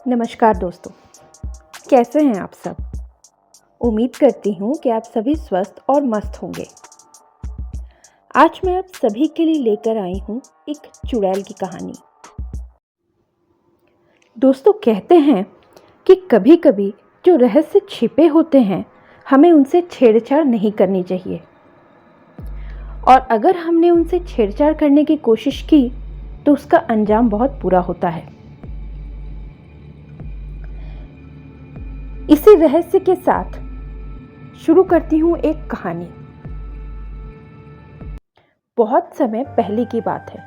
नमस्कार दोस्तों, कैसे हैं आप सब। उम्मीद करती हूँ कि आप सभी स्वस्थ और मस्त होंगे। आज मैं आप सभी के लिए लेकर आई हूँ एक चुड़ैल की कहानी। दोस्तों, कहते हैं कि कभी-कभी जो रहस्य छिपे होते हैं, हमें उनसे छेड़छाड़ नहीं करनी चाहिए। और अगर हमने उनसे छेड़छाड़ करने की कोशिश की तो उसका अंजाम बहुत बुरा होता है। इसी रहस्य के साथ शुरू करती हूँ एक कहानी। बहुत समय पहले की बात है।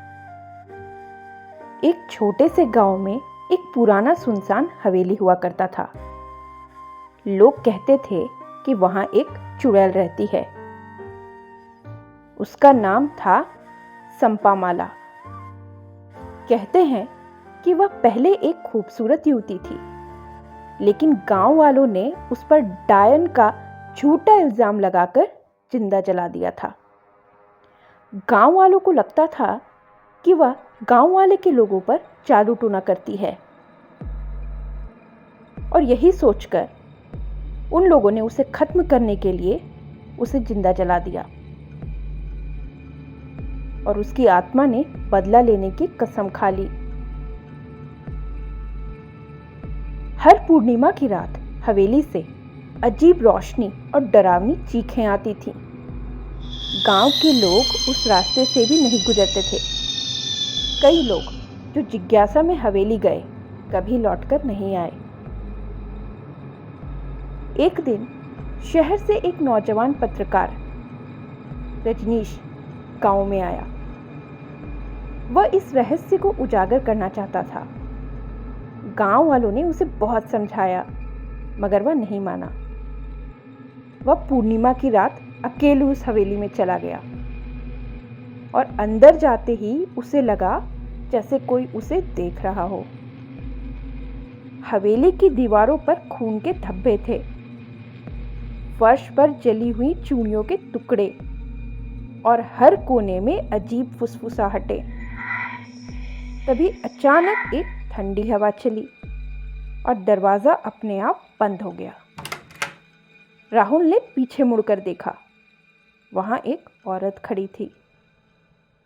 एक छोटे से गांव में एक पुराना सुनसान हवेली हुआ करता था। लोग कहते थे कि वहां एक चुड़ैल रहती है। उसका नाम था संपामाला। कहते हैं कि वह पहले एक खूबसूरत युवती थी, लेकिन गांव वालों ने उस पर डायन का झूठा इल्जाम लगाकर जिंदा जला दिया था। गांव वालों को लगता था कि वह गांव वाले के लोगों पर जादू टोना करती है, और यही सोचकर उन लोगों ने उसे खत्म करने के लिए उसे जिंदा जला दिया और उसकी आत्मा ने बदला लेने की कसम खा ली। हर पूर्णिमा की रात हवेली से अजीब रोशनी और डरावनी चीखें आती थीं। गांव के लोग उस रास्ते से भी नहीं गुजरते थे। कई लोग जो जिज्ञासा में हवेली गए, कभी लौटकर नहीं आए। एक दिन शहर से एक नौजवान पत्रकार रजनीश गांव में आया। वह इस रहस्य को उजागर करना चाहता था। गांव वालों ने उसे बहुत समझाया, मगर वह नहीं माना। वह पूर्णिमा की रात अकेले उस हवेली में चला गया, और अंदर जाते ही उसे लगा जैसे कोई उसे देख रहा हो। हवेली की दीवारों पर खून के धब्बे थे, फर्श पर जली हुई चूड़ियों के टुकड़े, और हर कोने में अजीब फुसफुसाहटें। तभी अचानक एक ठंडी हवा चली और दरवाजा अपने आप बंद हो गया। राहुल ने पीछे मुड़कर देखा। वहां एक औरत खड़ी थी।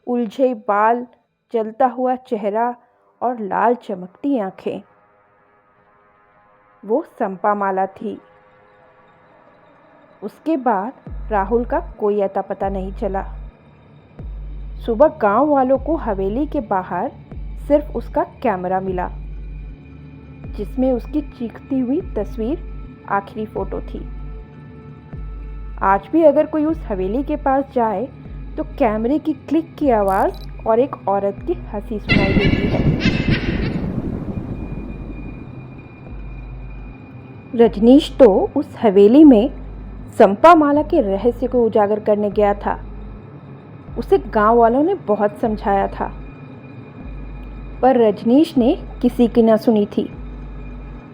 उलझे बाल, जलता हुआ चेहरा और लाल चमकती आंखें। वो संपामाला थी। उसके बाद राहुल का कोई अता पता नहीं चला। सुबह गांव वालों को हवेली के बाहर सिर्फ उसका कैमरा मिला, जिसमें उसकी चीखती हुई तस्वीर आखिरी फोटो थी। आज भी अगर कोई उस हवेली के पास जाए तो कैमरे की क्लिक की आवाज और एक औरत की हंसी सुनाई देती है। रजनीश तो उस हवेली में संपामाला के रहस्य को उजागर करने गया था। उसे गांव वालों ने बहुत समझाया था, पर रजनीश ने किसी की न सुनी थी,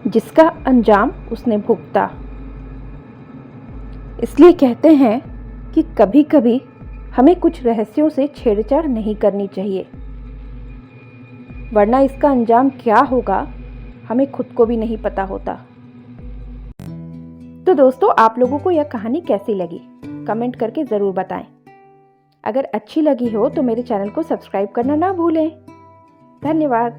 जिसका अंजाम उसने भुगता। इसलिए कहते हैं कि कभी-कभी हमें कुछ रहस्यों से छेड़छाड़ नहीं करनी चाहिए, वरना इसका अंजाम क्या होगा हमें खुद को भी नहीं पता होता। तो दोस्तों, आप लोगों को यह कहानी कैसी लगी, कमेंट करके ज़रूर बताएं। अगर अच्छी लगी हो तो मेरे चैनल को सब्सक्राइब करना ना भूलें। धन्यवाद।